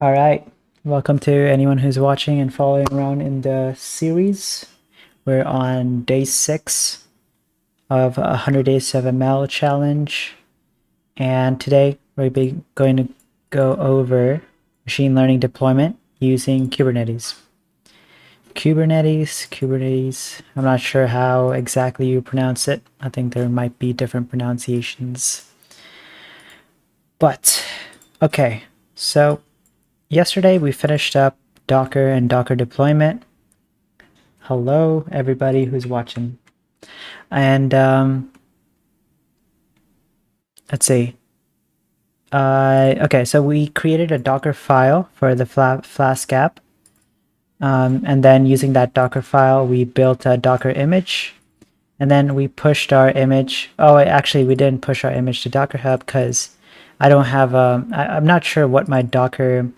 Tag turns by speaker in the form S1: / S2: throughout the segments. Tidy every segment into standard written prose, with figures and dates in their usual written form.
S1: All right, welcome to anyone who's watching and following around in the series. We're on day 6 of 100 Days of ML challenge, and today we're going to go over machine learning deployment using Kubernetes. Kubernetes, I'm not sure how exactly you pronounce it. I think there might be different pronunciations. But, okay, so yesterday we finished up Docker and Docker deployment. Hello, everybody who's watching. And let's see. Okay, so we created a Docker file for the Flask app. And then using that Docker file, we built a Docker image. And then we pushed our image. Oh, actually, we didn't push our image to Docker Hub because I don't have I'm not sure what my Docker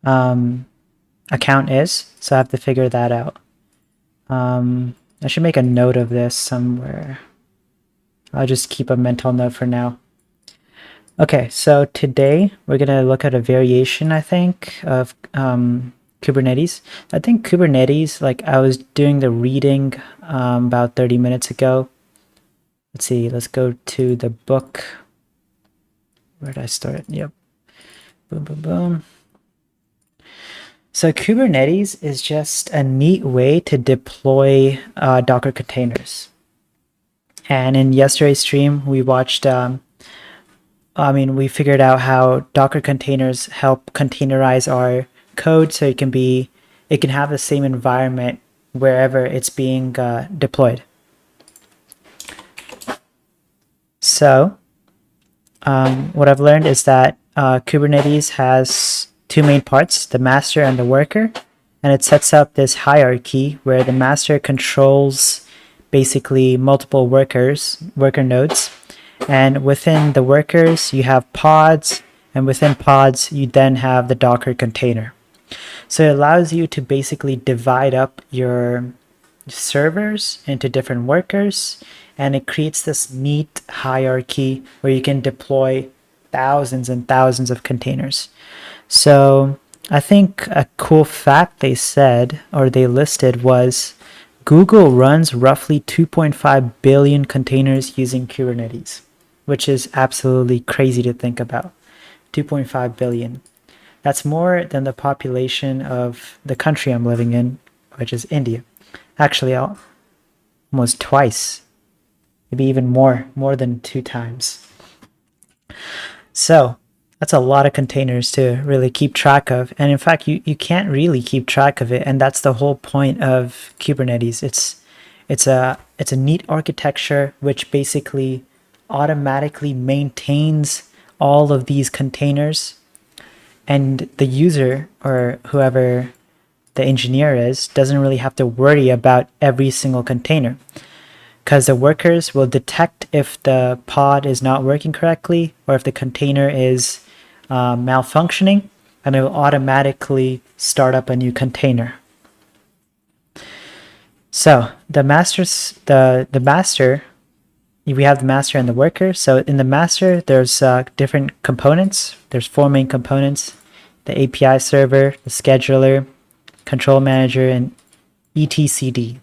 S1: account is. So I have to figure that out. I should make a note of this somewhere. I'll just keep a mental note for now. Okay, so today we're going to look at a variation, I think, of Kubernetes. I think Kubernetes, like I was doing the reading about 30 minutes ago. Let's see, let's go to the book. Where did I start? Yep. Boom, boom, boom. So Kubernetes is just a neat way to deploy Docker containers. And in yesterday's stream, we watched, we figured out how Docker containers help containerize our code so it can have the same environment wherever it's being deployed. So what I've learned is that Kubernetes has two main parts, the master and the worker, and it sets up this hierarchy where the master controls basically multiple worker nodes, and within the workers you have pods, and within pods you then have the Docker container. So it allows you to basically divide up your servers into different workers, and it creates this neat hierarchy where you can deploy thousands and thousands of containers. So I think a cool fact they said, or they listed, was Google runs roughly 2.5 billion containers using Kubernetes, which is absolutely crazy to think about. 2.5 billion. That's more than the population of the country I'm living in, which is India. Actually, almost twice, maybe even more than 2 times. So that's a lot of containers to really keep track of. And in fact, you can't really keep track of it. And that's the whole point of Kubernetes. It's a neat architecture which basically automatically maintains all of these containers, and the user or whoever the engineer is doesn't really have to worry about every single container, because the workers will detect if the pod is not working correctly or if the container is malfunctioning, and it will automatically start up a new container. So the master, we have the master and the worker. So in the master, there's different components. There's 4 main components: the API server, the scheduler, control manager, and etcd.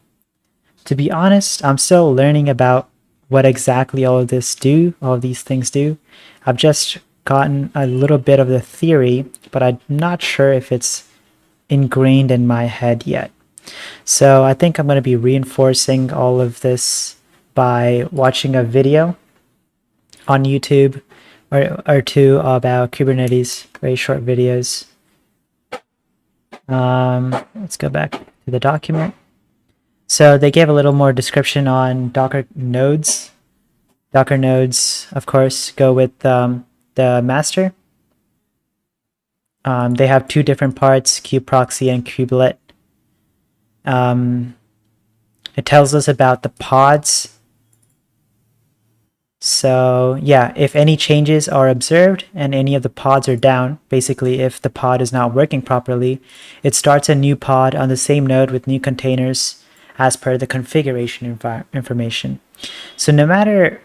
S1: To be honest, I'm still learning about what exactly all of these things do. I've just gotten a little bit of the theory, but I'm not sure if it's ingrained in my head yet. So I think I'm going to be reinforcing all of this by watching a video on YouTube or 2 about Kubernetes, very short videos. Let's go back to the document. So they gave a little more description on Docker nodes. Docker nodes, of course, go with the master. They have 2 different parts, kubeproxy and kubelet. It tells us about the pods. So yeah, if any changes are observed and any of the pods are down, basically if the pod is not working properly, it starts a new pod on the same node with new containers as per the configuration information. So no matter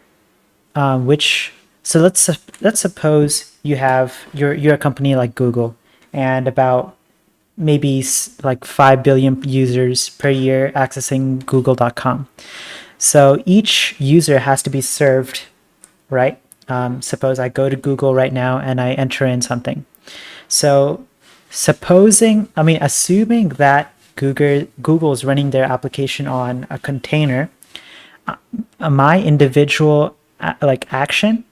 S1: so let's suppose you're a company like Google, and about maybe like 5 billion users per year accessing google.com. So each user has to be served, right? Suppose I go to Google right now and I enter in something. So assuming that Google's running their application on a container, my individual action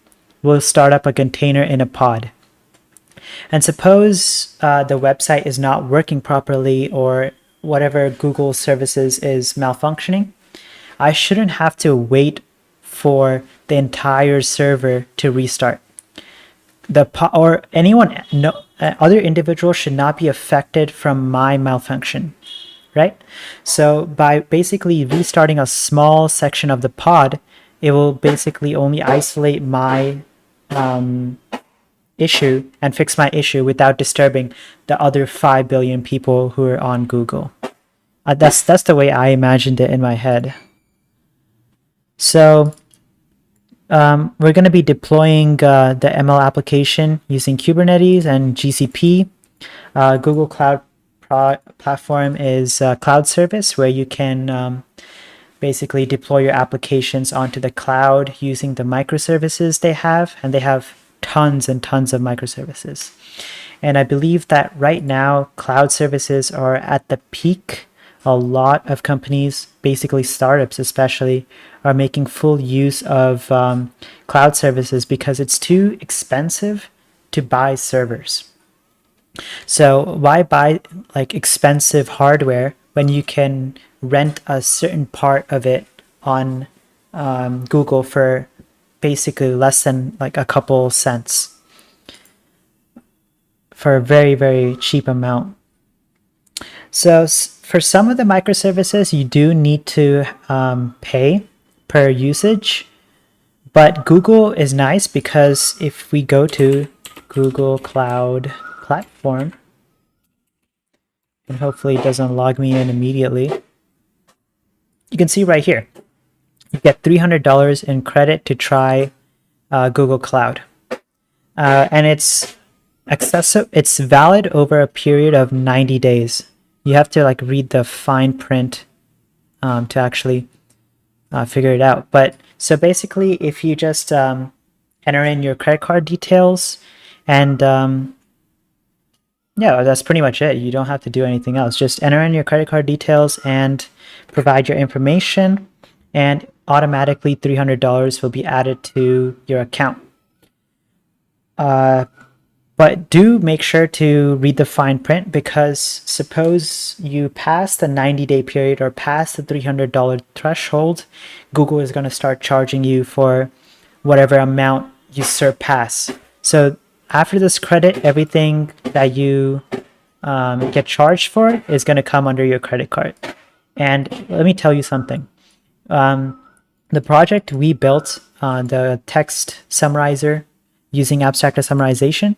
S1: will start up a container in a pod. And suppose the website is not working properly or whatever Google services is malfunctioning. I shouldn't have to wait for the entire server to restart. Or anyone, no, other individuals should not be affected from my malfunction, right? So by basically restarting a small section of the pod, it will basically only isolate my issue and fix my issue without disturbing the other 5 billion people who are on Google. That's the way I imagined it in my head. So we're going to be deploying the ML application using Kubernetes and GCP. Google Cloud Platform is a cloud service where you can basically deploy your applications onto the cloud using the microservices they have, and they have tons and tons of microservices. And I believe that right now, cloud services are at the peak. A lot of companies, basically startups especially, are making full use of cloud services because it's too expensive to buy servers. So why buy like expensive hardware when you can rent a certain part of it on Google for basically less than like a couple cents for a very, very cheap amount. So for some of the microservices, you do need to pay per usage, but Google is nice because if we go to Google Cloud Platform, and hopefully it doesn't log me in immediately, you can see right here, you get $300 in credit to try Google Cloud. And it's it's valid over a period of 90 days. You have to like read the fine print to actually figure it out. But so basically, if you just enter in your credit card details and yeah, that's pretty much it. You don't have to do anything else. Just enter in your credit card details and provide your information, and automatically $300 will be added to your account. But do make sure to read the fine print, because suppose you pass the 90-day period or pass the $300 threshold, Google is going to start charging you for whatever amount you surpass. So after this credit, everything that you get charged for is going to come under your credit card. And let me tell you something. The project we built, the text summarizer using abstracted summarization,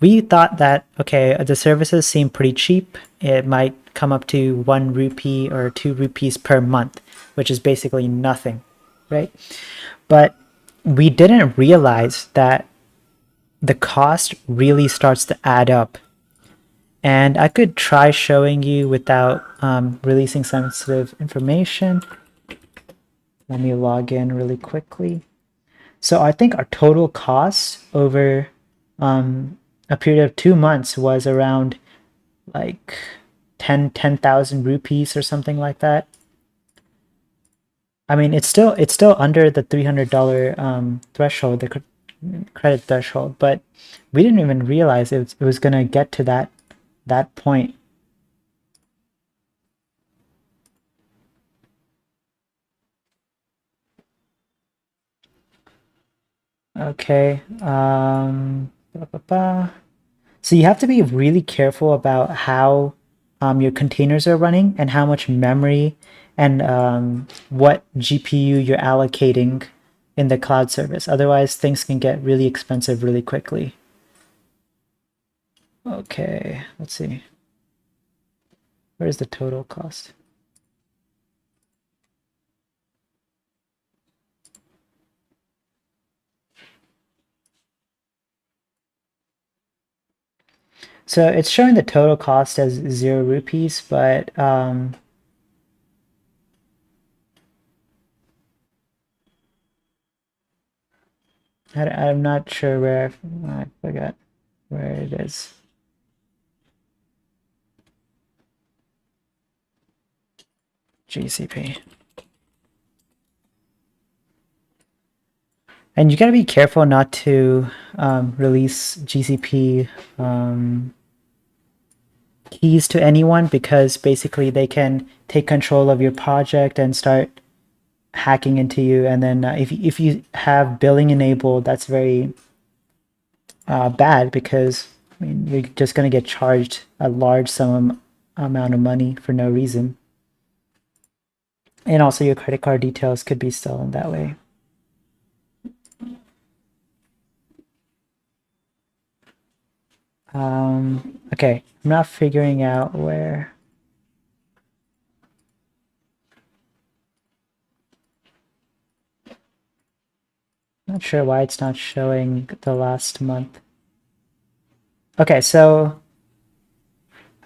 S1: we thought that, okay, the services seem pretty cheap. It might come up to 1 rupee or 2 rupees per month, which is basically nothing, right? But we didn't realize that the cost really starts to add up. And I could try showing you without releasing sensitive information. Let me log in really quickly. So I think our total cost over a period of 2 months was around like 10,000 rupees or something like that. I mean, it's still under the $300 threshold, the credit threshold, but we didn't even realize it was going to get to that point. Okay. So you have to be really careful about how your containers are running and how much memory and what GPU you're allocating in the cloud service. Otherwise, things can get really expensive really quickly. Okay, let's see. Where's the total cost? So it's showing the total cost as 0 rupees, but I'm not sure where I forgot where it is. GCP. And you got to be careful not to release GCP keys to anyone, because basically they can take control of your project and start hacking into you. And then if you have billing enabled, that's very bad, because I mean, you're just going to get charged a large amount of money for no reason. And also your credit card details could be stolen that way. Okay, I'm not figuring out where. Not sure why it's not showing the last month. Okay, so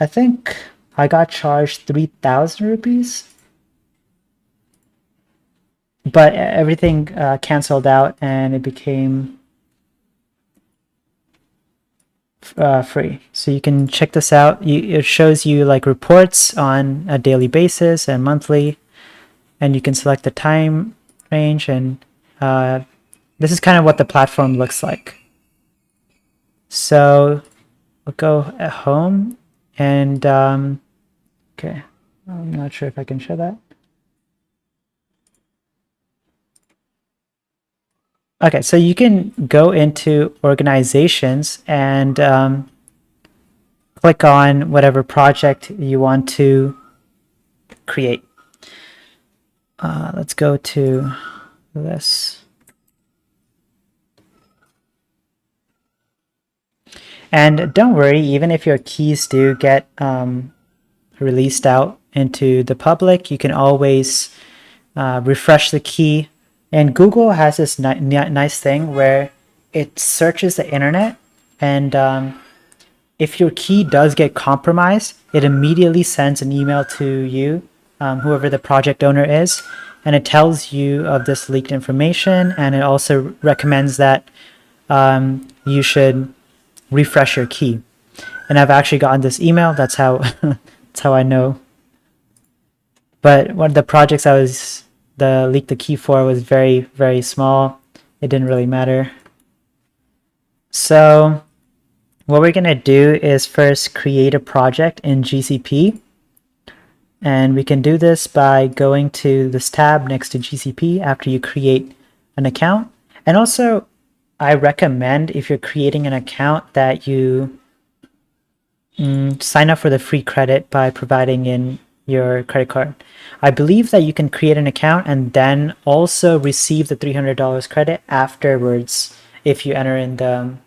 S1: I think I got charged 3,000 rupees, but everything canceled out and it became free. So you can check this out. It shows you like reports on a daily basis and monthly, and you can select the time range, and this is kind of what the platform looks like. So we'll go at home, and okay, I'm not sure if I can show that. Okay, so you can go into organizations and click on whatever project you want to create. Let's go to this. And don't worry, even if your keys do get released out into the public, you can always refresh the key. And Google has this nice thing where it searches the internet, and if your key does get compromised, it immediately sends an email to you, whoever the project owner is, and it tells you of this leaked information, and it also recommends that you should refresh your key. And I've actually gotten this email. That's how that's how I know. But one of the projects I was leaked the key for was very, very small. It didn't really matter. So what we're going to do is first create a project in GCP. And we can do this by going to this tab next to GCP after you create an account. And also, I recommend, if you're creating an account, that you sign up for the free credit by providing in your credit card. I believe that you can create an account and then also receive the $300 credit afterwards if you enter in the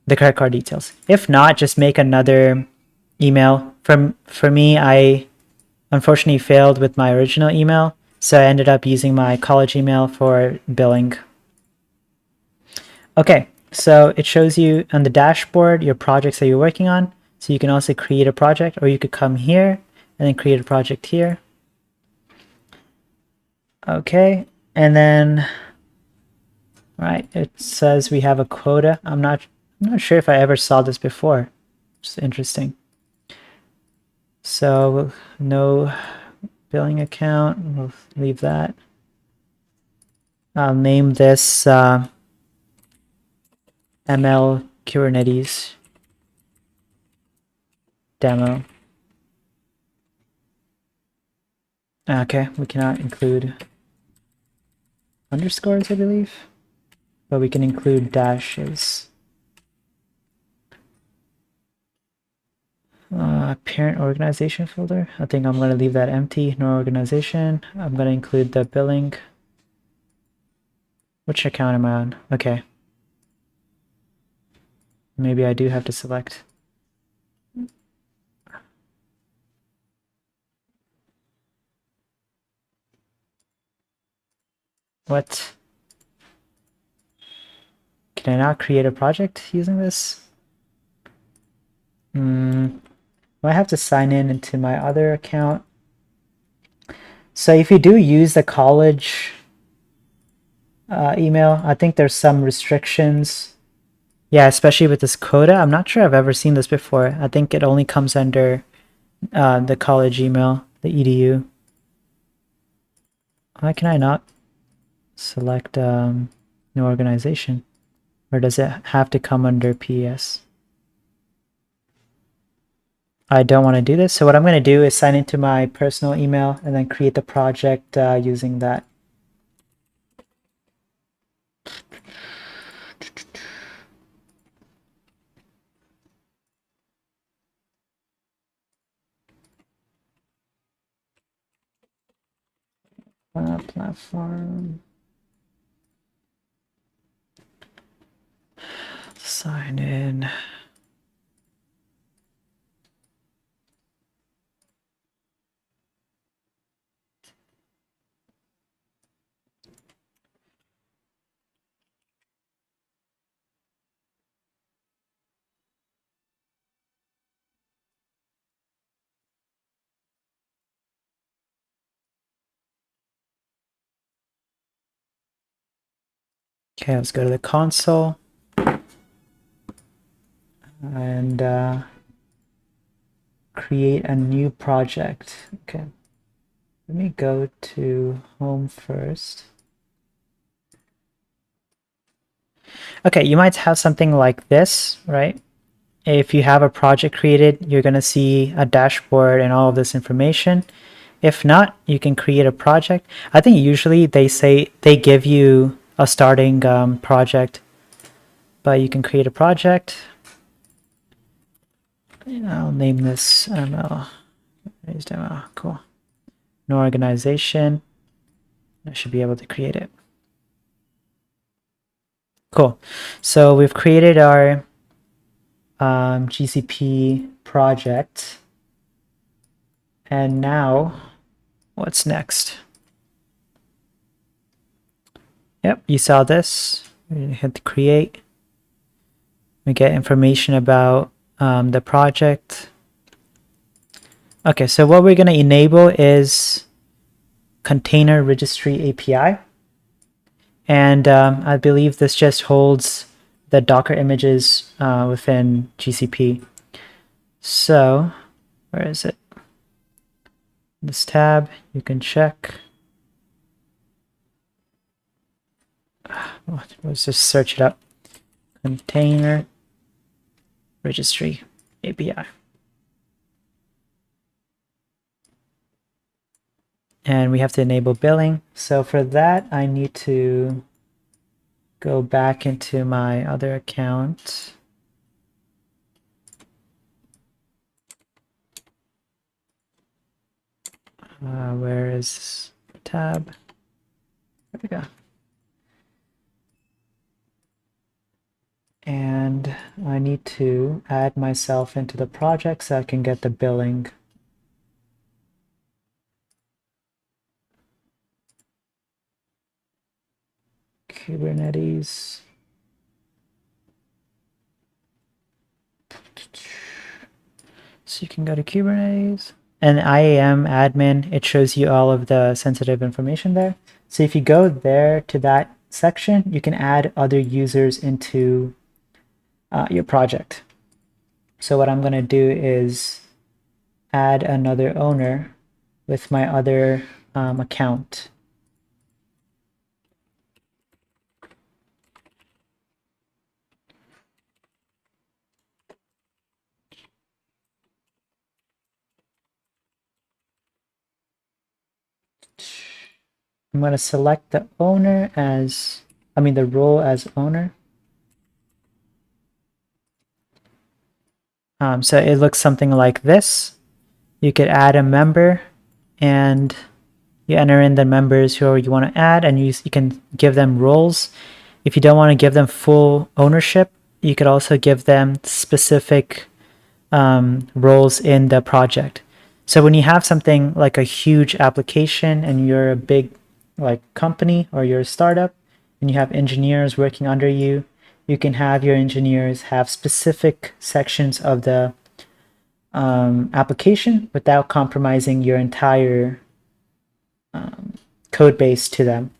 S1: credit card details. If not, just make another email. For me, I unfortunately failed with my original email, so I ended up using my college email for billing. Okay, so it shows you on the dashboard your projects that you're working on. So you can also create a project, or you could come here and then create a project here. Okay, and then right, it says we have a quota. I'm not sure if I ever saw this before. It's interesting. So no billing account. We'll leave that. I'll name this ML Kubernetes demo. Okay, we cannot include underscores, I believe, but we can include dashes. Parent organization folder. I think I'm going to leave that empty. No organization. I'm going to include the billing. Which account am I on? Okay. Maybe I do have to select. What? Can I not create a project using this? I have to sign in into my other account. So if you do use the college email, I think there's some restrictions. Yeah, especially with this quota. I'm not sure I've ever seen this before. I think it only comes under the college email, the edu. Why can I not select new organization? Or does it have to come under PES? I don't want to do this. So what I'm going to do is sign into my personal email and then create the project using that. Platform. Sign in. Okay, let's go to the console and create a new project. Okay, let me go to home first. Okay, you might have something like this, right? If you have a project created, you're going to see a dashboard and all of this information. If not, you can create a project. I think usually they say they give you a starting project, but you can create a project. And I'll name this ML. Demo. Cool. No organization. I should be able to create it. Cool. So we've created our GCP project. And now, what's next? Yep, you saw this. We hit create. We get information about the project. Okay, so what we're going to enable is container registry API. And I believe this just holds the Docker images within GCP. So, where is it? This tab, you can check. Let's just search it up. Container registry API. And we have to enable billing. So for that, I need to go back into my other account. Where is the tab? There we go. And I need to add myself into the project so I can get the billing. Kubernetes. So you can go to Kubernetes and IAM admin. It shows you all of the sensitive information there. So if you go there to that section, you can add other users into your project. So what I'm going to do is add another owner with my other account. I'm going to select the owner as, the role as owner. So it looks something like this. You could add a member and you enter in the members who you want to add, and you can give them roles. If you don't want to give them full ownership, you could also give them specific roles in the project. So when you have something like a huge application and you're a big company or you're a startup and you have engineers working under you, you can have your engineers have specific sections of the application without compromising your entire code base to them.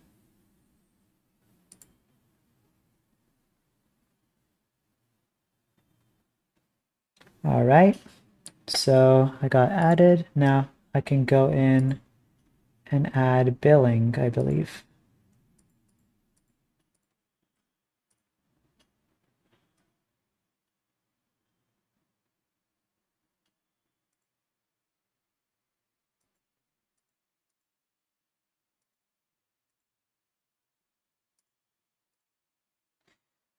S1: All right, so I got added. Now I can go in and add billing, I believe.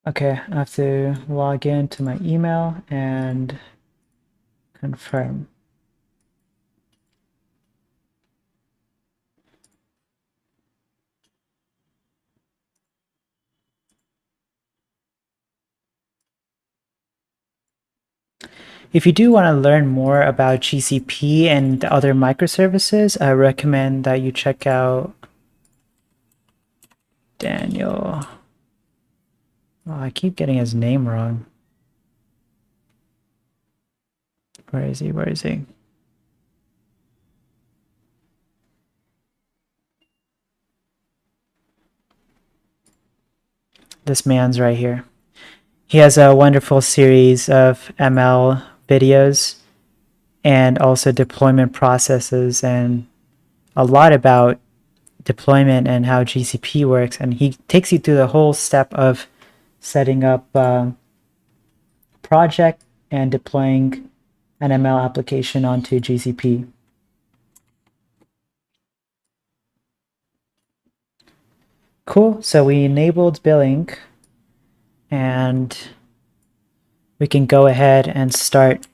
S1: Okay, I have to log in to my email and confirm. If you do want to learn more about GCP and other microservices, I recommend that you check out Daniel. Oh, I keep getting his name wrong. Where is he? Where is he? This man's right here. He has a wonderful series of ML videos and also deployment processes and a lot about deployment and how GCP works. And he takes you through the whole step of setting up a project and deploying an ML application onto GCP. Cool. So we enabled billing and we can go ahead and start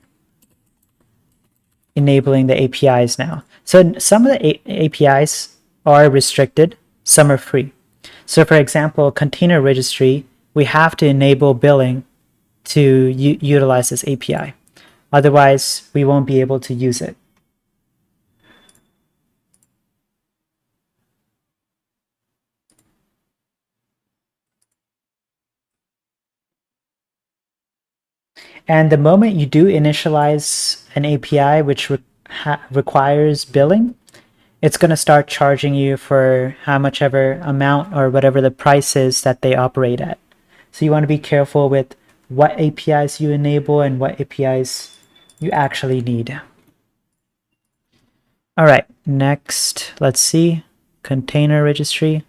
S1: enabling the APIs now. So some of the APIs are restricted, some are free. So for example, container registry, we have to enable billing to utilize this API. Otherwise, we won't be able to use it. And the moment you do initialize an API which requires billing, it's going to start charging you for how much ever amount or whatever the price is that they operate at. So you want to be careful with what APIs you enable and what APIs you actually need. All right, next, let's see, container registry.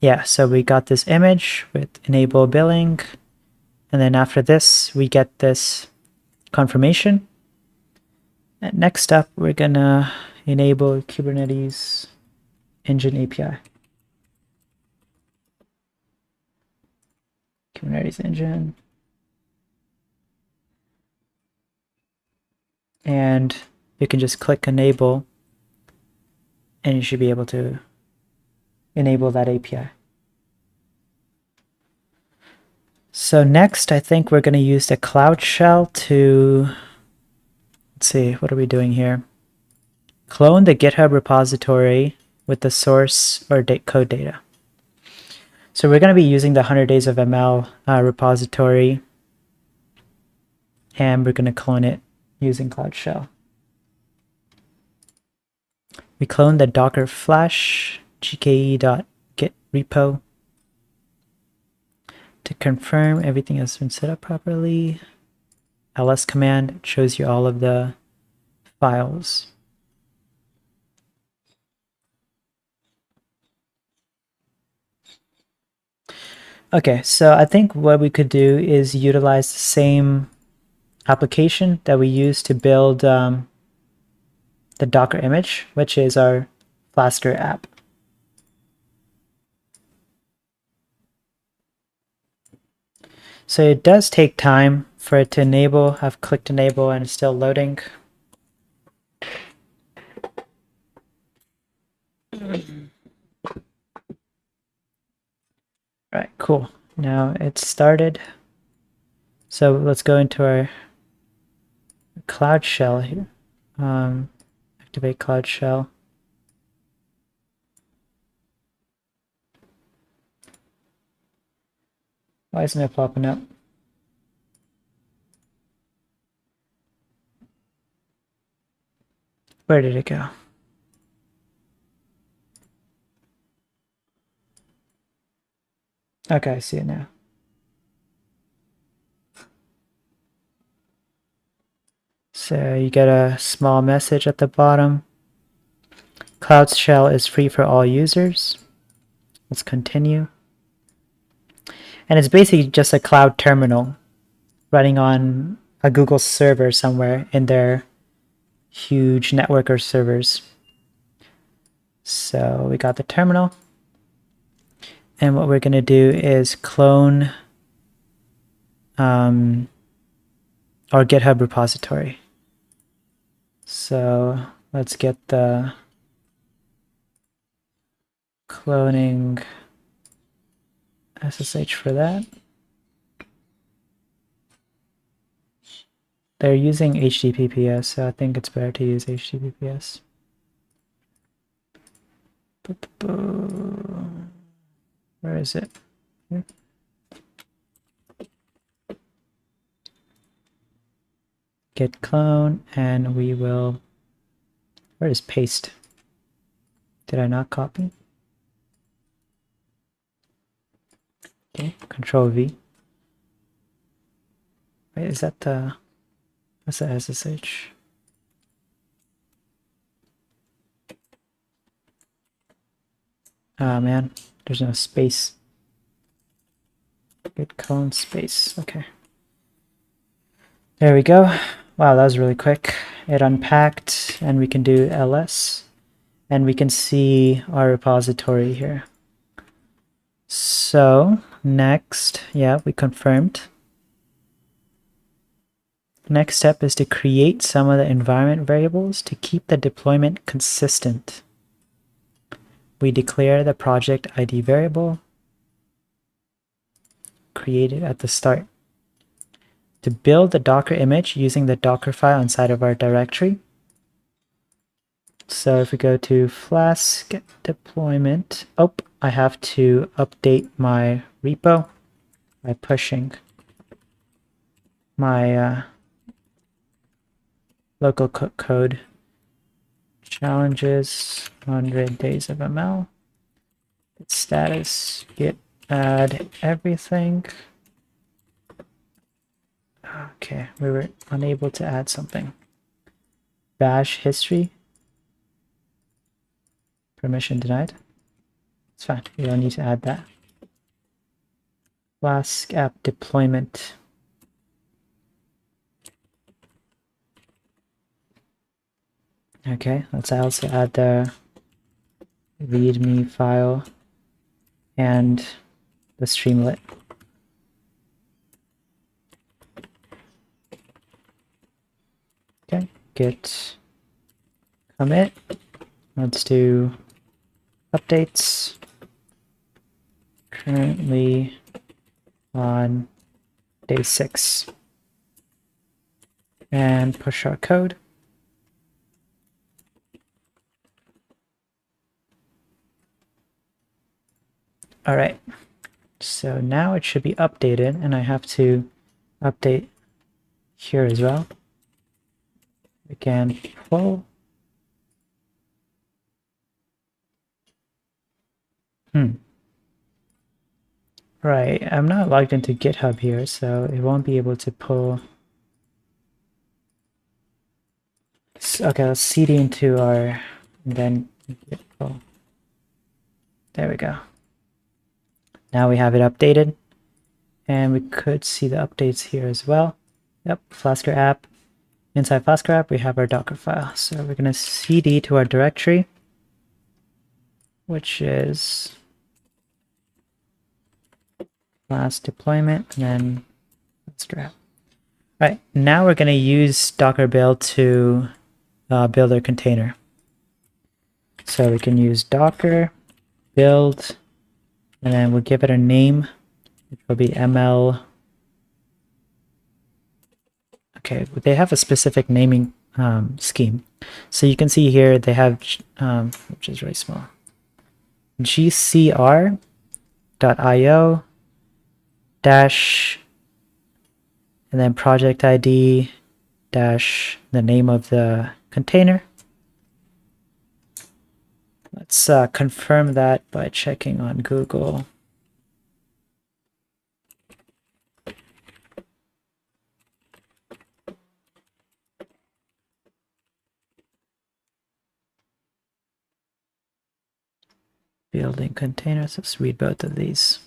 S1: Yeah, so we got this image with enable billing. And then after this, we get this confirmation. And next up, we're gonna enable Kubernetes Engine API. Kubernetes Engine. And you can just click enable and you should be able to enable that API. So next, I think we're going to use the Cloud Shell to, let's see, what are we doing here? Clone the GitHub repository with the source or code data. So we're going to be using the 100 Days of ML repository, and we're going to clone it using Cloud Shell. We clone the Docker Flash gke.git repo to confirm everything has been set up properly. ls command shows you all of the files. Okay, so I think what we could do is utilize the same application that we used to build the Docker image, which is our Flasker app. So it does take time for it to enable. I've clicked enable and it's still loading. All right, cool. Now it's started. So let's go into our Cloud Shell here. Activate Cloud Shell. Why isn't it popping up? Where did it go? Okay, I see it now. So you get a small message at the bottom. Cloud Shell is free for all users. Let's continue. And it's basically just a cloud terminal running on a Google server somewhere in their huge network of servers. So we got the terminal. And what we're going to do is clone our GitHub repository. So let's get the cloning SSH for that. They're using HTTPS, so I think it's better to use HTTPS. Where is it? Here. Git clone, and we will, where is paste? Did I not copy? Okay, Control V. Wait, is that the, that's the SSH? Ah, man, there's no space. Git clone space, okay. There we go. Wow, that was really quick. It unpacked, and we can do ls, and we can see our repository here. So next, yeah, we confirmed. Next step is to create some of the environment variables to keep the deployment consistent. We declare the project ID variable created at the start. To build the Docker image using the Docker file inside of our directory. So if we go to Flask deployment, oh, I have to update my repo by pushing my local code challenges 100 days of ML. Git status, git add everything. Okay, we were unable to add something. Bash history. Permission denied. It's fine, we don't need to add that. Flask app deployment. Okay, let's also add the README file and the Streamlit. Okay, git commit. Let's do updates. Currently on day 6. And push our code. All right, so now it should be updated, and I have to update here as well. Again, pull. Right, I'm not logged into GitHub here, so it won't be able to pull. Okay, let's cd into our, and then git pull. There we go. Now we have it updated, and we could see the updates here as well. Yep, Flasker app. Inside Flasker app, we have our Docker file. So we're going to cd to our directory, which is last deployment, and then Flasker app. All right, now we're going to use Docker build to build our container. So we can use Docker build, and then we'll give it a name, which will be ML. Okay, they have a specific naming scheme. So you can see here they have, which is really small, gcr.io dash, and then project ID dash the name of the container. Let's confirm that by checking on Google. Building containers. Let's read both of these.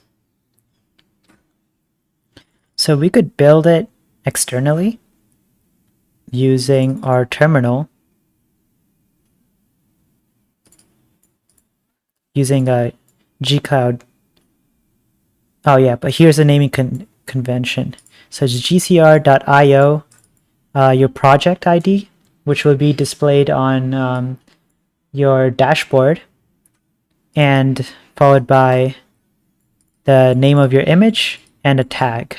S1: So we could build it externally using our terminal, using a gcloud. Oh yeah, but here's the naming convention. So it's gcr.io, your project ID, which will be displayed on your dashboard, and followed by the name of your image and a tag.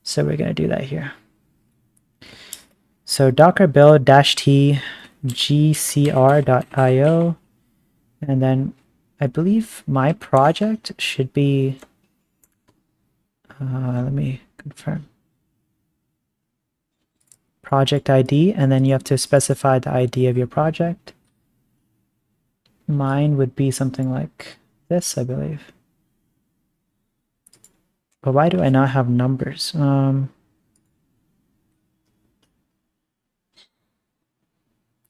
S1: So we're going to do that here. So docker build -t gcr.io, and then I believe my project should be, let me confirm, project ID, and then you have to specify the ID of your project. Mine would be something like this, I believe. But why do I not have numbers?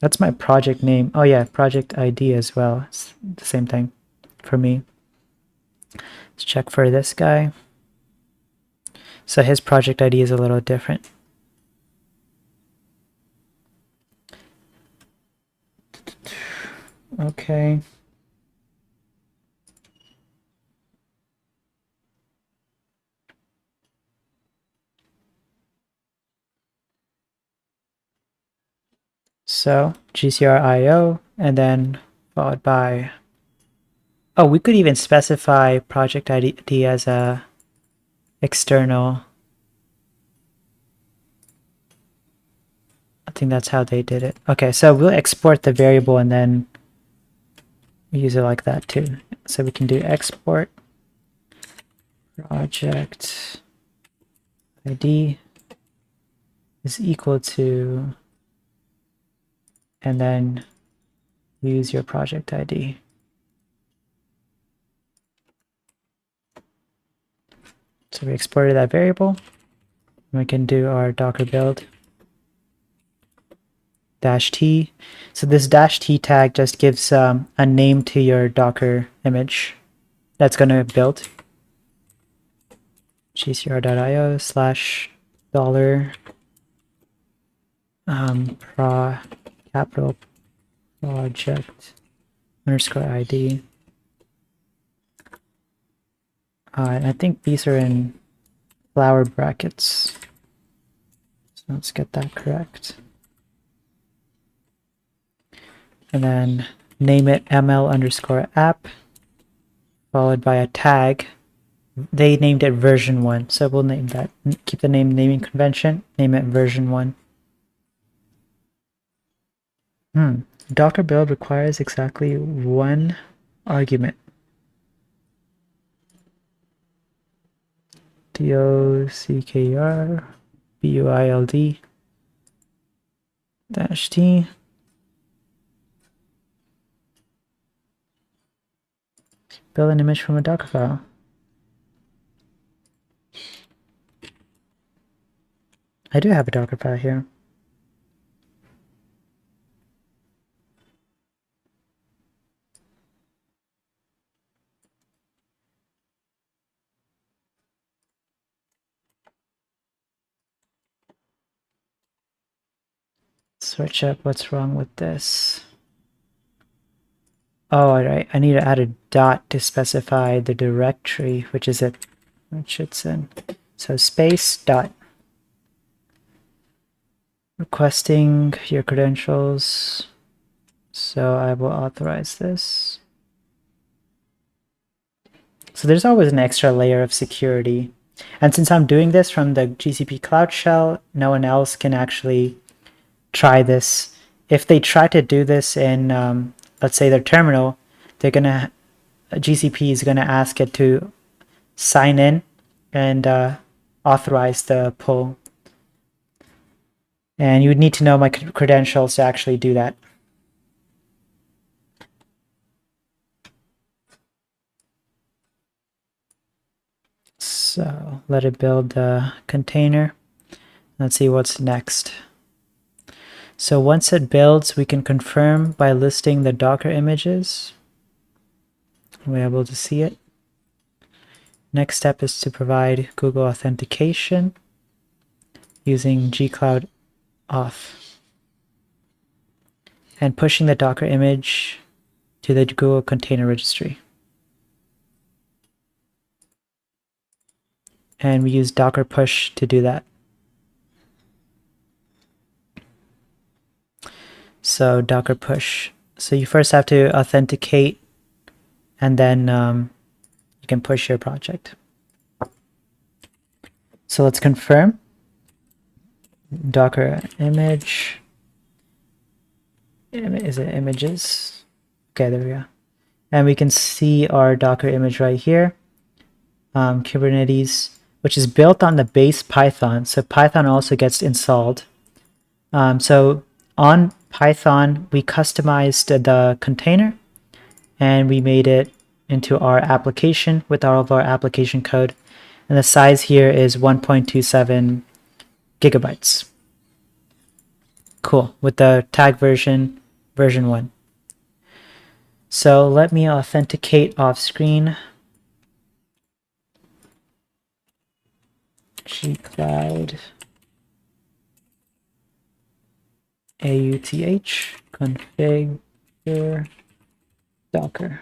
S1: That's my project name. Oh yeah, project ID as well. It's the same thing for me. Let's check for this guy. So his project ID is a little different. Okay. So gcr.io, and then followed by, oh, we could even specify project ID as a external. I think that's how they did it. Okay, so we'll export the variable and then use it like that too. So we can do export project ID is equal to, and then use your project ID. So we exported that variable. We can do our docker build -t. So this -t tag just gives a name to your Docker image that's going to build. gcr.io /$ capital project _ID. And I think these are in flower brackets. So let's get that correct. And then name it ml_app, followed by a tag. They named it version 1, so we'll name that. Keep the naming convention, name it version 1. Docker build requires exactly one argument. docker build -t. Build an image from a Docker file. I do have a Docker file here. Search up what's wrong with this. Oh, alright, I need to add a dot to specify the directory, which is it, which it's in. So space dot. Requesting your credentials. So I will authorize this. So there's always an extra layer of security. And since I'm doing this from the GCP Cloud Shell, no one else can actually try this. If they try to do this in, let's say, their terminal, they're gonna, GCP is gonna ask it to sign in and authorize the pull. And you would need to know my credentials to actually do that. So let it build the container. Let's see what's next. So once it builds, we can confirm by listing the Docker images. We're able to see it. Next step is to provide Google authentication using gcloud auth and pushing the Docker image to the Google Container Registry. And we use Docker push to do that. So Docker push. So you first have to authenticate, and then you can push your project. So let's confirm. Docker image. Is it images? Okay, there we go. And we can see our Docker image right here. Kubernetes, which is built on the base Python. So Python also gets installed. So on Python, we customized the container and we made it into our application with all of our application code. And the size here is 1.27 gigabytes. Cool, with the tag version 1. So let me authenticate off screen. gcloud auth configure Docker.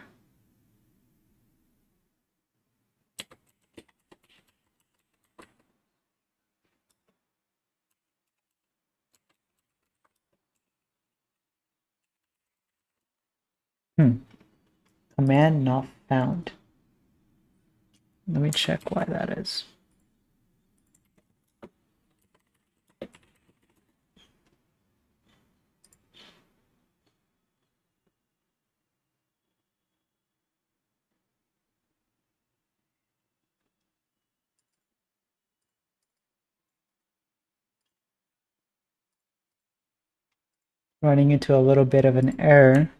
S1: Command not found. Let me check why that is. Running into a little bit of an error.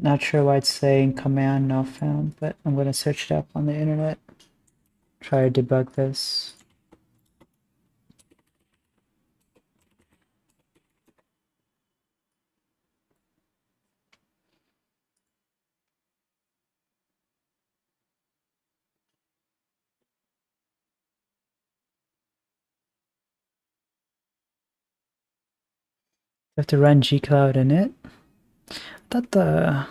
S1: Not sure why it's saying command not found, but I'm going to search it up on the internet. Try to debug this. You have to run gcloud init. I thought the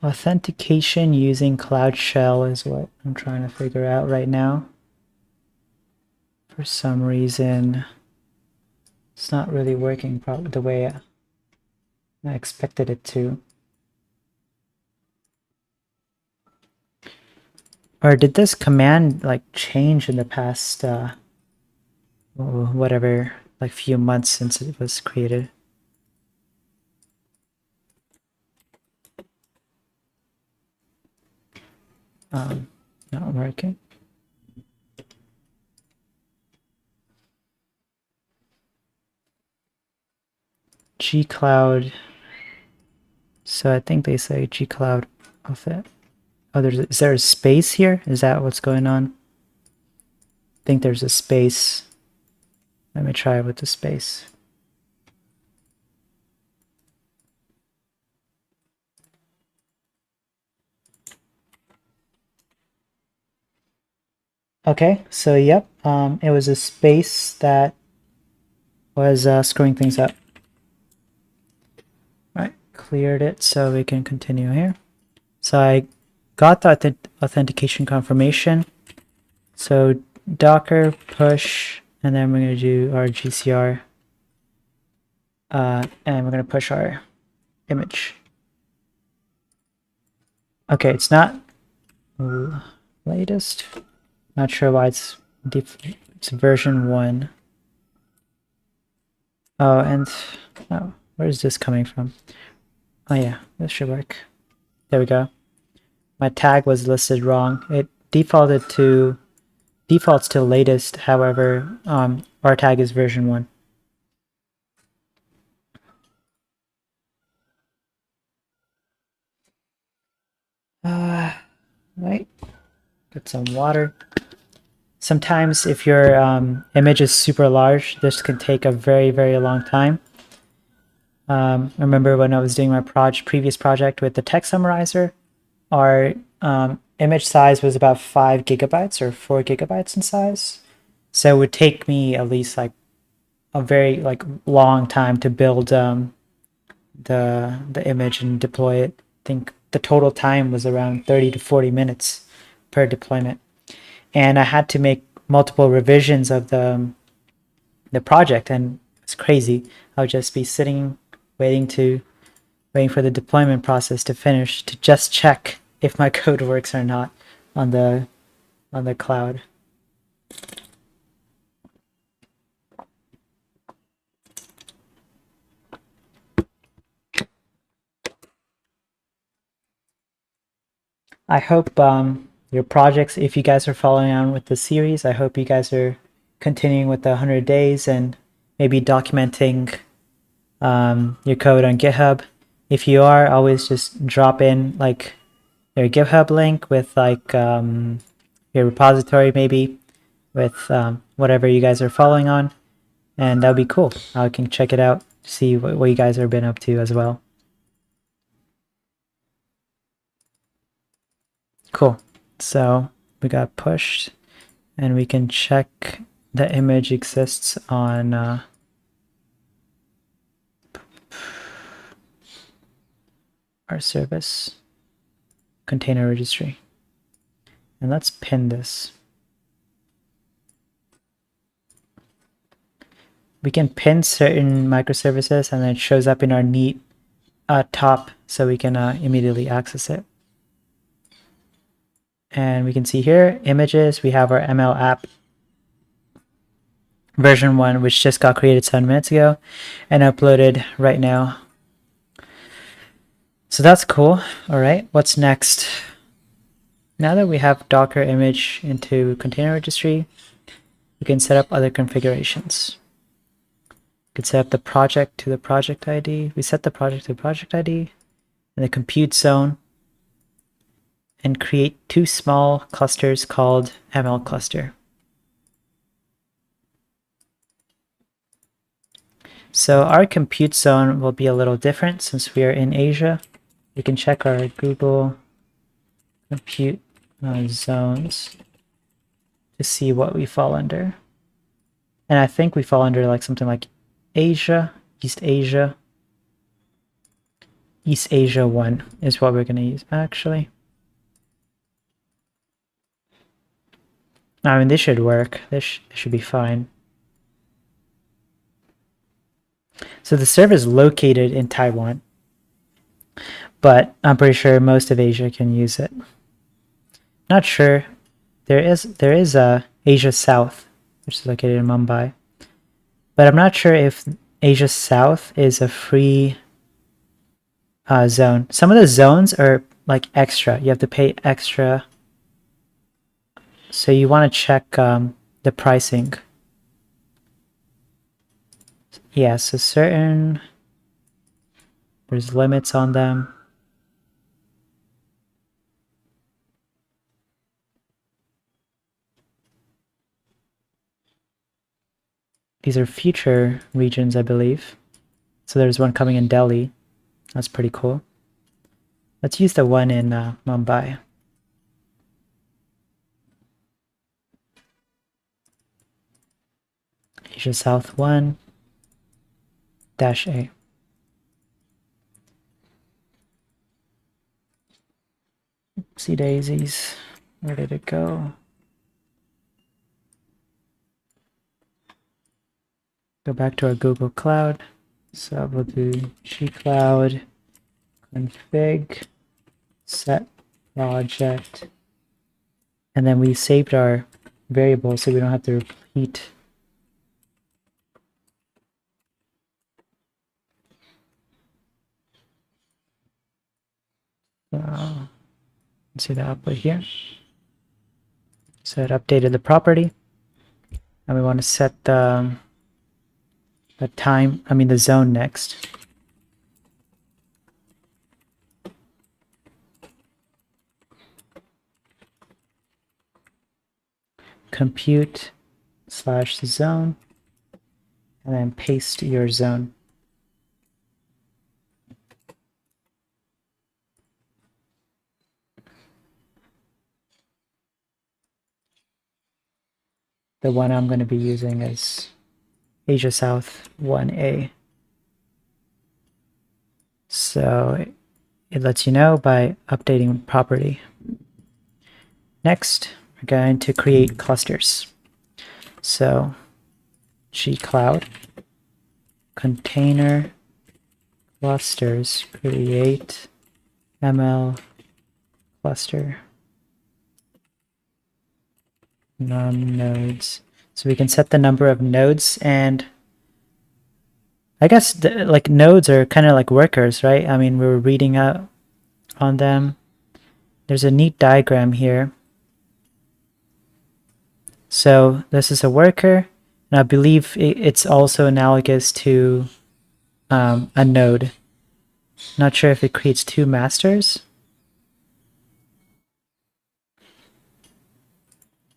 S1: authentication using Cloud Shell is what I'm trying to figure out right now. For some reason, it's not really working the way I expected it to. Or did this command like change in the past whatever, like few months since it was created? Not working. gcloud. So I think they say gcloud of it. Oh, is there a space here? Is that what's going on? I think there's a space. Let me try with the space. Okay, so yep, it was a space that was screwing things up. Right, cleared it so we can continue here. So I got the authentication confirmation. So docker push, and then we're going to do our GCR, and we're going to push our image. Okay, it's not latest. Not sure why it's version 1. Oh, and oh, where is this coming from? Oh yeah, this should work. There we go. My tag was listed wrong. It defaults to latest. However, our tag is version 1. Right. Get some water. Sometimes if your image is super large, this can take a very, very long time. I remember when I was doing my previous project with the text summarizer, our image size was about 5 gigabytes or 4 gigabytes in size. So it would take me at least like a very long time to build the image and deploy it. I think the total time was around 30 to 40 minutes per deployment. And I had to make multiple revisions of the project, and it's crazy. I would just be sitting waiting for the deployment process to finish to just check if my code works or not on the cloud. I hope your projects, if you guys are following on with the series, I hope you guys are continuing with the 100 days and maybe documenting your code on GitHub. If you are, always just drop in like your GitHub link with like your repository, maybe with whatever you guys are following on, and that would be cool. I can check it out, see what you guys have been up to as well. Cool. So we got pushed, and we can check the image exists on our service container registry. And let's pin this. We can pin certain microservices, and then it shows up in our neat top, so we can immediately access it. And we can see here, images, we have our ML app version 1, which just got created 7 minutes ago and uploaded right now. So that's cool. All right, what's next? Now that we have Docker image into container registry, we can set up other configurations. We can set up the project to the project ID. We set the project to the project ID and the compute zone, and create 2 small clusters called ML cluster. So our compute zone will be a little different since we are in Asia. We can check our Google compute zones to see what we fall under. And I think we fall under like something like Asia, East Asia. East Asia 1 is what we're going to use, actually. I mean, this should work. This should be fine. So the server is located in Taiwan, but I'm pretty sure most of Asia can use it. Not sure. There is a Asia South, which is located in Mumbai, but I'm not sure if Asia South is a free zone. Some of the zones are like extra. You have to pay extra. So you want to check the pricing. Yeah, so there's limits on them. These are future regions, I believe. So there's one coming in Delhi. That's pretty cool. Let's use the one in Mumbai. Asia South 1-A. Oopsie daisies. Where did it go? Go back to our Google Cloud. So we'll do gcloud config set project. And then we saved our variable so we don't have to repeat. See the output here. So it updated the property. And we want to set the zone next. Compute / zone, and then paste your zone. The one I'm going to be using is Asia South 1A. So it lets you know by updating property. Next, we're going to create clusters. So gcloud container clusters create ML cluster num nodes. So we can set the number of nodes, and I guess like nodes are kind of like workers, right? I mean, we were reading out on them. There's a neat diagram here. So this is a worker, and I believe it's also analogous to a node. Not sure if it creates two masters.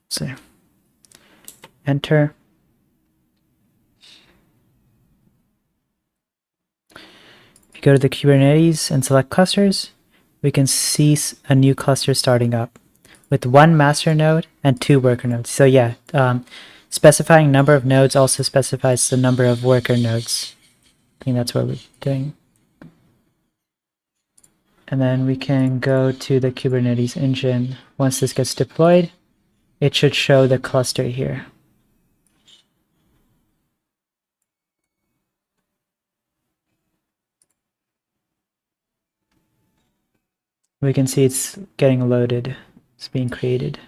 S1: So enter. If you go to the Kubernetes and select clusters, we can see a new cluster starting up with one master node and two worker nodes. So yeah, specifying number of nodes also specifies the number of worker nodes. I think that's what we're doing. And then we can go to the Kubernetes engine. Once this gets deployed, it should show the cluster here. We can see it's getting loaded. It's being created.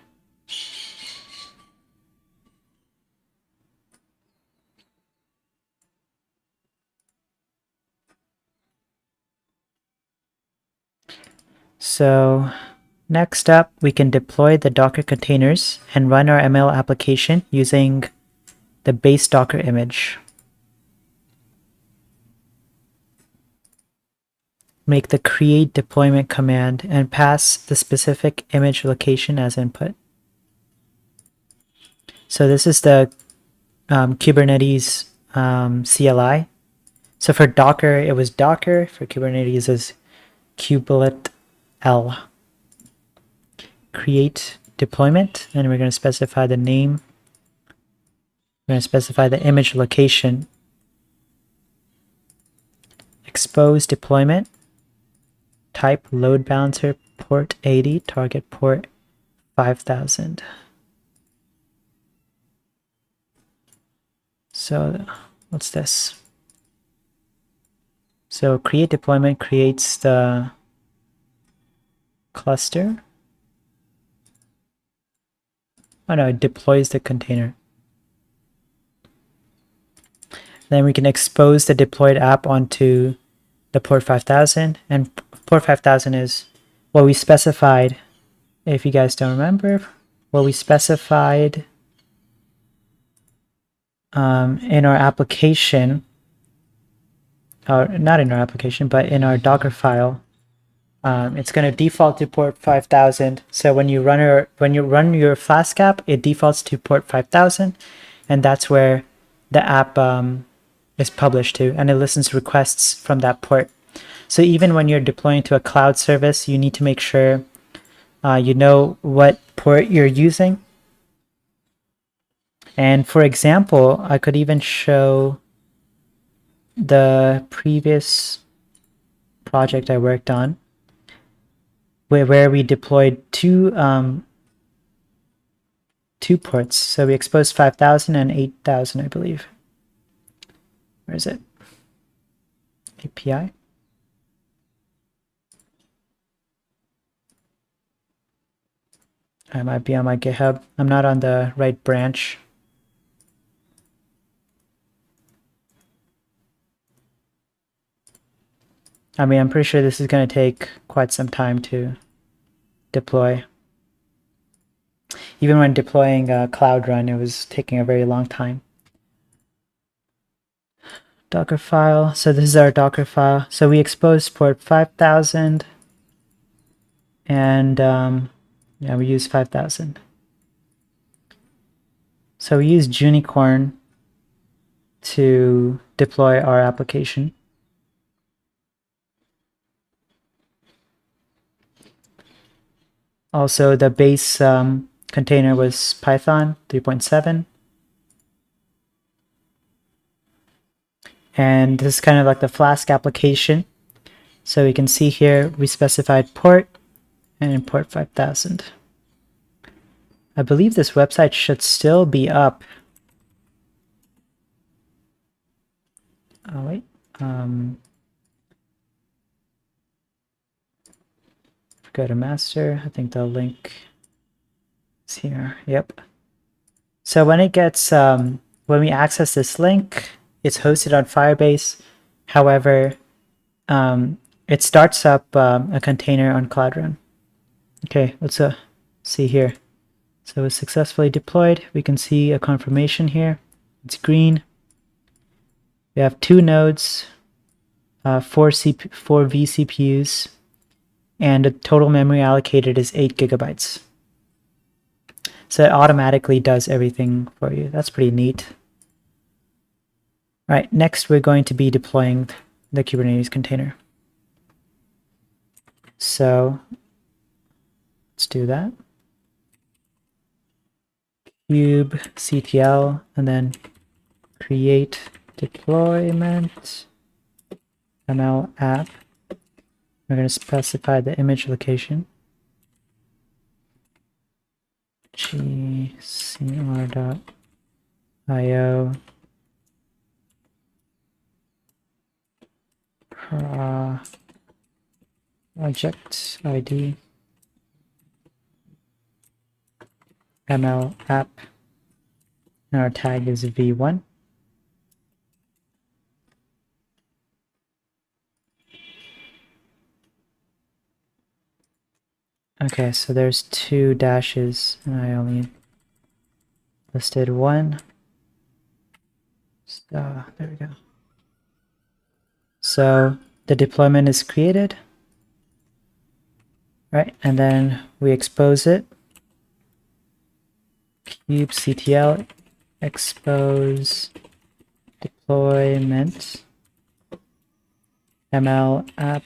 S1: So next up, we can deploy the Docker containers and run our ML application using the base Docker image. Make the create deployment command and pass the specific image location as input. So this is the Kubernetes CLI. So for Docker, it was Docker. For Kubernetes, is kubelet L. Create deployment, and we're going to specify the name. We're going to specify the image location. Expose deployment. Type load balancer port 80, target port 5000. So what's this? So create deployment creates the cluster. Oh no, it deploys the container. Then we can expose the deployed app onto the port 5000, and port 5000 is what we specified. If you guys don't remember, what we specified in our application, or not in our application, but in our Docker file, it's going to default to port 5000. So when you run your Flask app, it defaults to port 5000, and that's where the app is published to, and it listens to requests from that port. So even when you're deploying to a cloud service, you need to make sure you know what port you're using. And for example, I could even show the previous project I worked on. where we deployed two ports. So we exposed 5,000 and 8,000, I believe. Where is it? API. I might be on my GitHub. I'm not on the right branch. I mean, I'm pretty sure this is going to take quite some time to deploy. Even when deploying Cloud Run, it was taking a very long time. Docker file. So this is our Docker file. So we exposed port 5,000 and yeah, we use 5,000. So we use Junicorn to deploy our application. Also, the base container was Python 3.7. And this is kind of like the Flask application. So we can see here we specified port and port 5,000. I believe this website should still be up. Oh, wait. Go to master. I think the link is here. Yep. So when it gets, when we access this link, it's hosted on Firebase. However, it starts up a container on Cloud Run. Okay, let's see here. So it's successfully deployed. We can see a confirmation here. It's green. We have 2 nodes, 4 vCPUs, and the total memory allocated is 8 gigabytes. So it automatically does everything for you. That's pretty neat. All right, next we're going to be deploying the Kubernetes container. So let's do that. kubectl and then create deployment ml app. We're going to specify the image location. gcr.io project ID ml app, and our tag is v1. Okay, so there's 2 dashes and I only listed 1. So there we go. So the deployment is created, right? And then we expose it. kubectl expose deployment ml app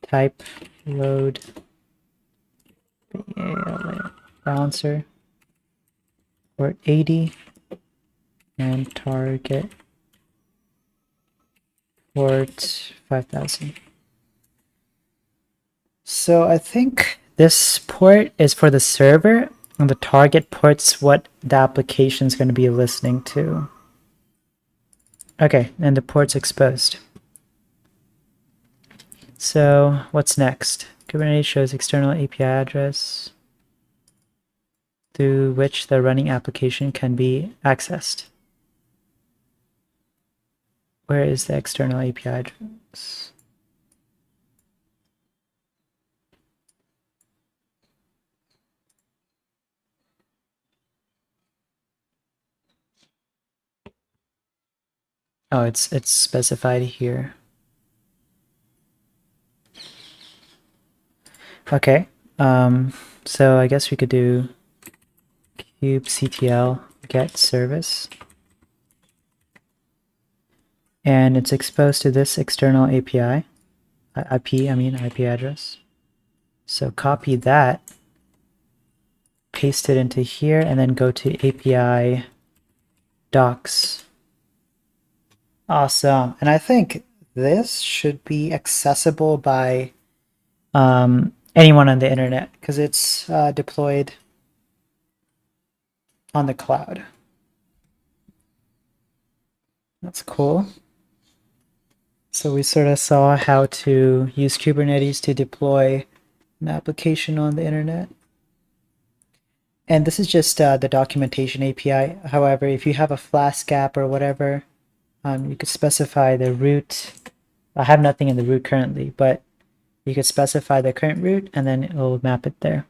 S1: type load balancer port 80 and target port 5,000. So I think this port is for the server, and the target port's what the application is going to be listening to. Okay, and the port's exposed. So what's next? Kubernetes shows external API address through which the running application can be accessed. Where is the external API address? Oh, it's specified here. Okay, so I guess we could do kubectl get service, and it's exposed to this external API, IP address. So copy that, paste it into here, and then go to API docs. Awesome. And I think this should be accessible by anyone on the internet because it's deployed on the cloud. That's cool. So we sort of saw how to use Kubernetes to deploy an application on the internet. And this is just the documentation API. However, if you have a Flask app or whatever, you could specify the root. I have nothing in the root currently, but you could specify the current root and then it will map it there.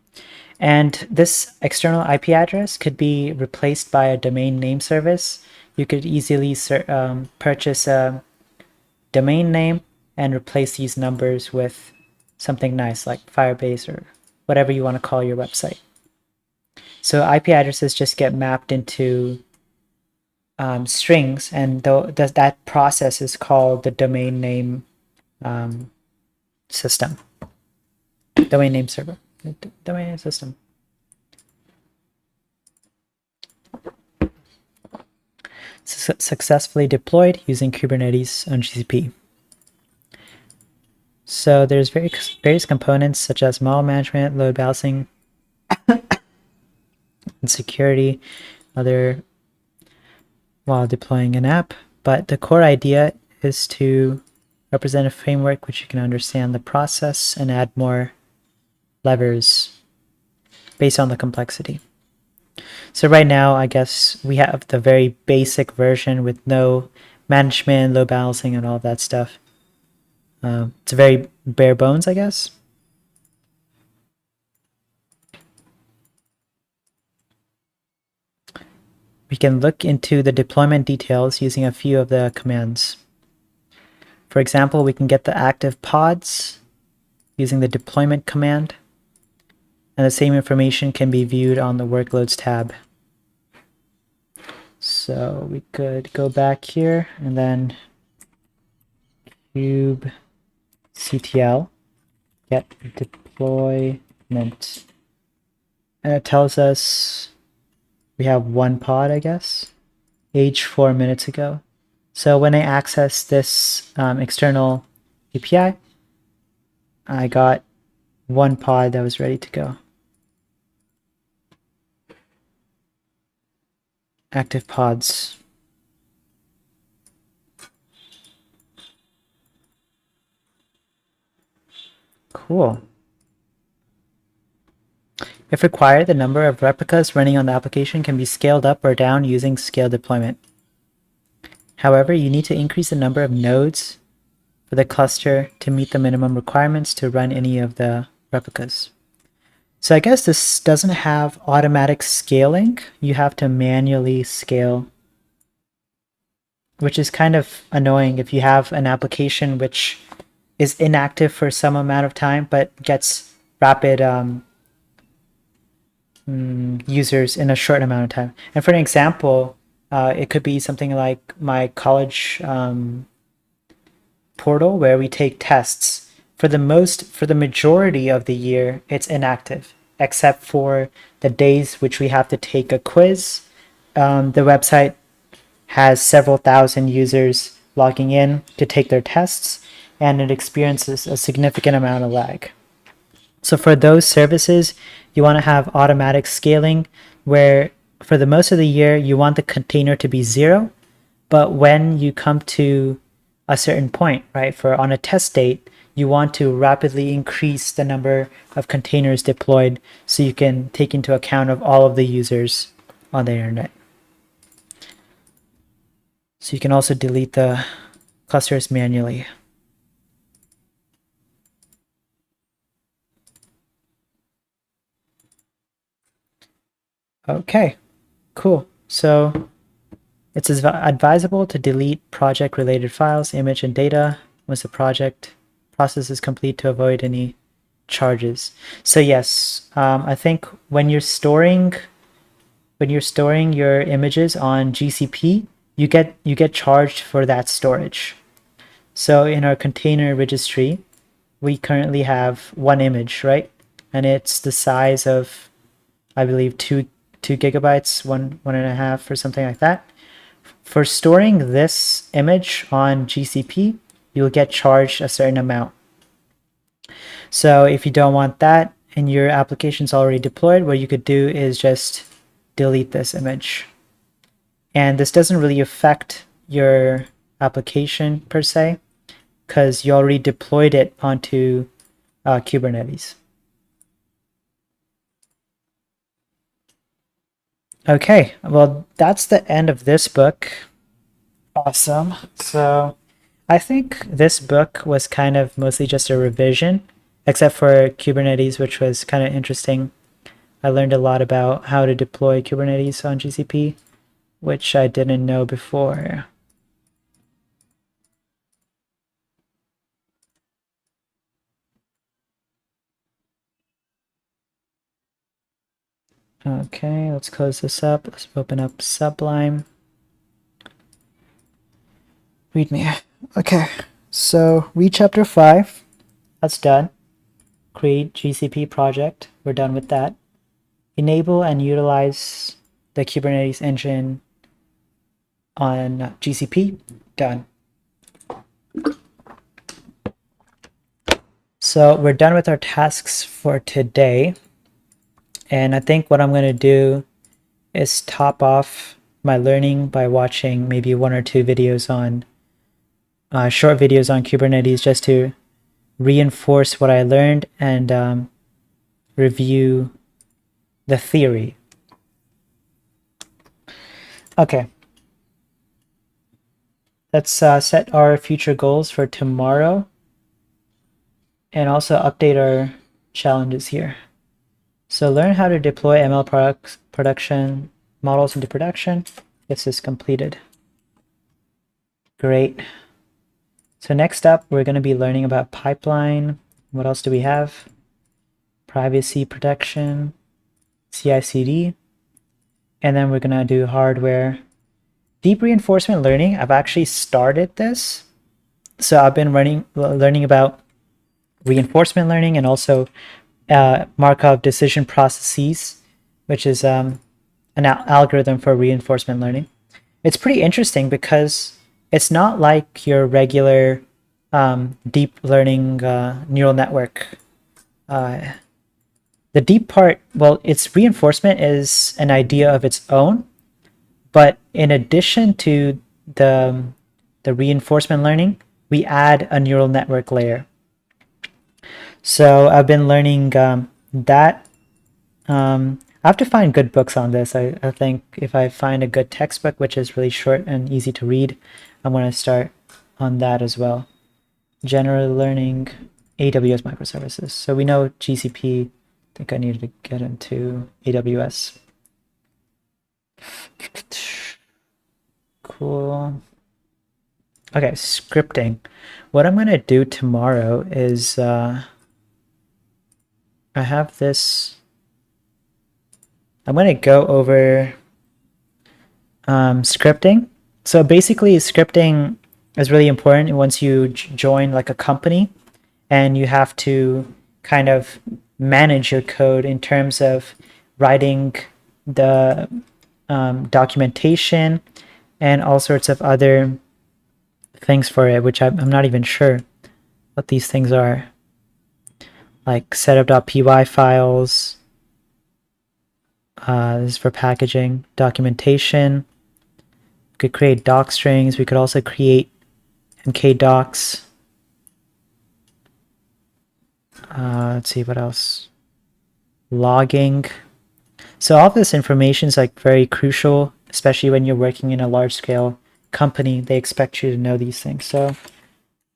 S1: And this external IP address could be replaced by a domain name service. You could easily purchase a domain name and replace these numbers with something nice like Firebase or whatever you want to call your website. So IP addresses just get mapped into strings, and that process is called the domain name system. Domain name server. Domain name system. Successfully deployed using Kubernetes on GCP. So there's various components such as model management, load balancing, and security, other while deploying an app. But the core idea is to represent a framework which you can understand the process and add more levers based on the complexity. So right now, I guess we have the very basic version with no management, load balancing, and all of that stuff. It's very bare bones, I guess. We can look into the deployment details using a few of the commands. For example, we can get the active pods using the deployment command, and the same information can be viewed on the workloads tab. So we could go back here and then kubectl get deployment, and it tells us we have one pod, I guess, age 4 minutes ago. So when I access this external API, I got one pod that was ready to go. Active pods. Cool. If required, the number of replicas running on the application can be scaled up or down using scale deployment. However, you need to increase the number of nodes for the cluster to meet the minimum requirements to run any of the replicas. So I guess this doesn't have automatic scaling. You have to manually scale, which is kind of annoying if you have an application which is inactive for some amount of time but gets rapid users in a short amount of time. And for an example, it could be something like my college portal where we take tests. For the majority of the year, it's inactive, except for the days which we have to take a quiz. The website has several thousand users logging in to take their tests, and it experiences a significant amount of lag. So for those services, you want to have automatic scaling where for the most of the year, you want the container to be 0. But when you come to a certain point, right, for on a test date, you want to rapidly increase the number of containers deployed so you can take into account of all of the users on the internet. So you can also delete the clusters manually. Okay, cool. So it's advisable to delete project-related files, image, and data once the project process is complete to avoid any charges. So yes, I think when you're storing your images on GCP, you get charged for that storage. So in our container registry, we currently have one image, right? And it's the size of, I believe, 2 gigabytes, 1.5 or something like that. For storing this image on GCP, you'll get charged a certain amount. So if you don't want that and your application's already deployed, what you could do is just delete this image. And this doesn't really affect your application per se, because you already deployed it onto Kubernetes. Okay, well, that's the end of this book. Awesome. So I think this book was kind of mostly just a revision, except for Kubernetes, which was kind of interesting. I learned a lot about how to deploy Kubernetes on GCP, which I didn't know before. Okay, let's close this up. Let's open up Sublime. README. Okay, so read chapter 5. That's done. Create GCP project. We're done with that. Enable and utilize the Kubernetes engine on GCP. Done. So we're done with our tasks for today. And I think what I'm going to do is top off my learning by watching maybe 1 or 2 videos on short videos on Kubernetes, just to reinforce what I learned and review the theory. Okay. Let's set our future goals for tomorrow and also update our challenges here. So learn how to deploy ML production models into production. This is completed. Great. So next up, we're going to be learning about pipeline. What else do we have? Privacy protection, CI/CD, and then we're going to do hardware. Deep reinforcement learning, I've actually started this. So I've been learning about reinforcement learning and also Markov decision processes, which is an algorithm for reinforcement learning. It's pretty interesting because it's not like your regular deep learning neural network. The deep part, well, its reinforcement is an idea of its own, but in addition to the reinforcement learning, we add a neural network layer. So I've been learning that. I have to find good books on this. I think if I find a good textbook, which is really short and easy to read, I'm going to start on that as well. General learning, AWS microservices. So we know GCP. I think I needed to get into AWS. Cool. Okay, scripting. What I'm going to do tomorrow is I have this. I'm going to go over scripting. So basically, scripting is really important once you join like a company, and you have to kind of manage your code in terms of writing the documentation and all sorts of other things for it, which I'm not even sure what these things are. Like setup.py files. This is for packaging, documentation. We could create doc strings. We could also create mkdocs. Let's see what else. Logging. So all of this information is like very crucial, especially when you're working in a large scale company. They expect you to know these things. So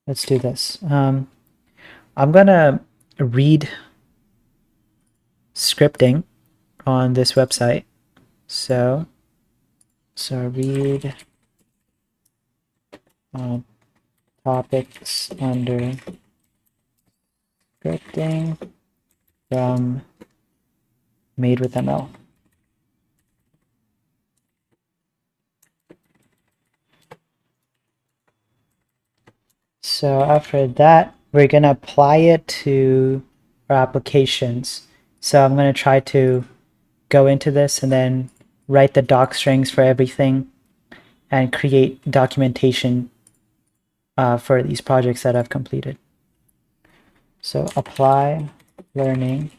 S1: let's do this. I'm gonna read scripting on this website. So read topics under scripting from Made with ML. So after that, we're going to apply it to our applications. So I'm going to try to go into this and then write the doc strings for everything and create documentation for these projects that I've completed. So apply learning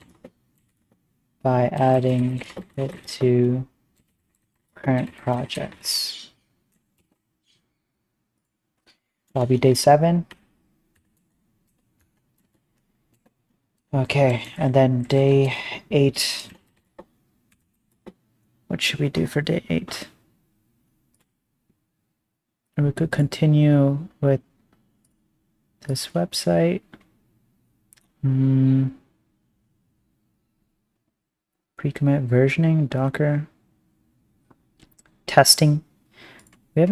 S1: by adding it to current projects. That'll be day 7. Okay, and then day 8. What should we do for day 8? And we could continue with this website. Pre-commit versioning, Docker, testing. I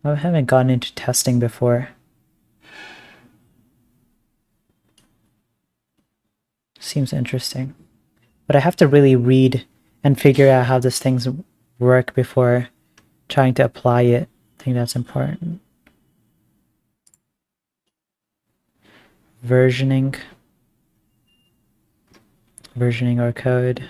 S1: haven't gotten into testing before. Seems interesting. But I have to really read and figure out how these things work before trying to apply it. I think that's important. Versioning our code.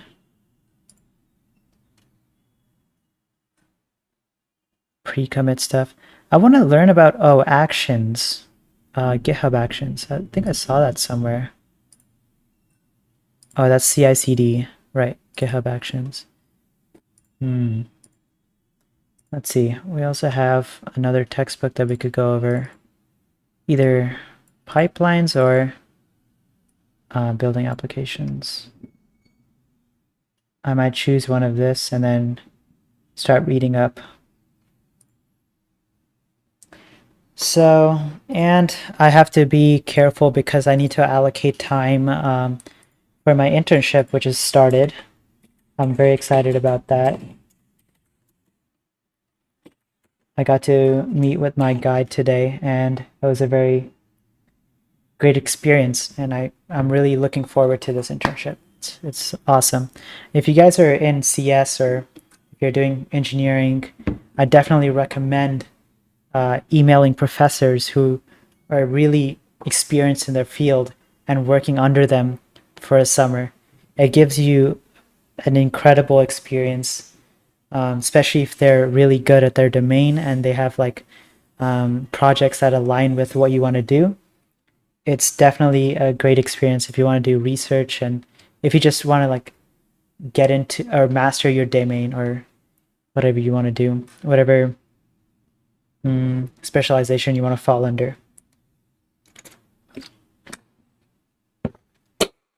S1: Pre-commit stuff. I want to learn about, actions. GitHub Actions. I think I saw that somewhere. Oh, that's CI/CD. Right, GitHub Actions. Let's see. We also have another textbook that we could go over. Either pipelines or building applications. I might choose one of this and then start reading up. So, and I have to be careful because I need to allocate time for my internship, which has started. I'm very excited about that. I got to meet with my guide today, and it was a very great experience, and I'm really looking forward to this internship. It's awesome. If you guys are in CS or if you're doing engineering, I definitely recommend emailing professors who are really experienced in their field and working under them for a summer. It gives you an incredible experience, especially if they're really good at their domain and they have like projects that align with what you want to do. It's definitely a great experience if you want to do research and if you just want to like get into or master your domain or whatever you want to do, whatever specialization you want to fall under.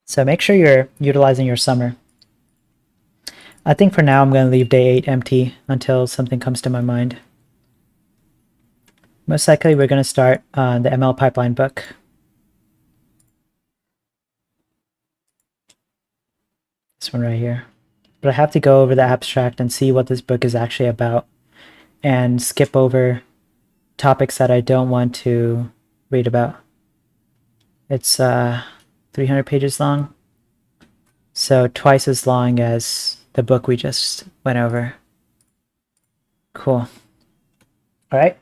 S1: So make sure you're utilizing your summer. I think for now I'm going to leave day 8 empty until something comes to my mind. Most likely we're going to start the ML pipeline book. This one right here. But I have to go over the abstract and see what this book is actually about and skip over topics that I don't want to read about. It's 300 pages long, so twice as long as the book we just went over. Cool. All right.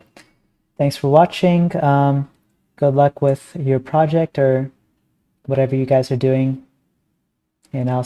S1: Thanks for watching. Good luck with your project or whatever you guys are doing, and I'll see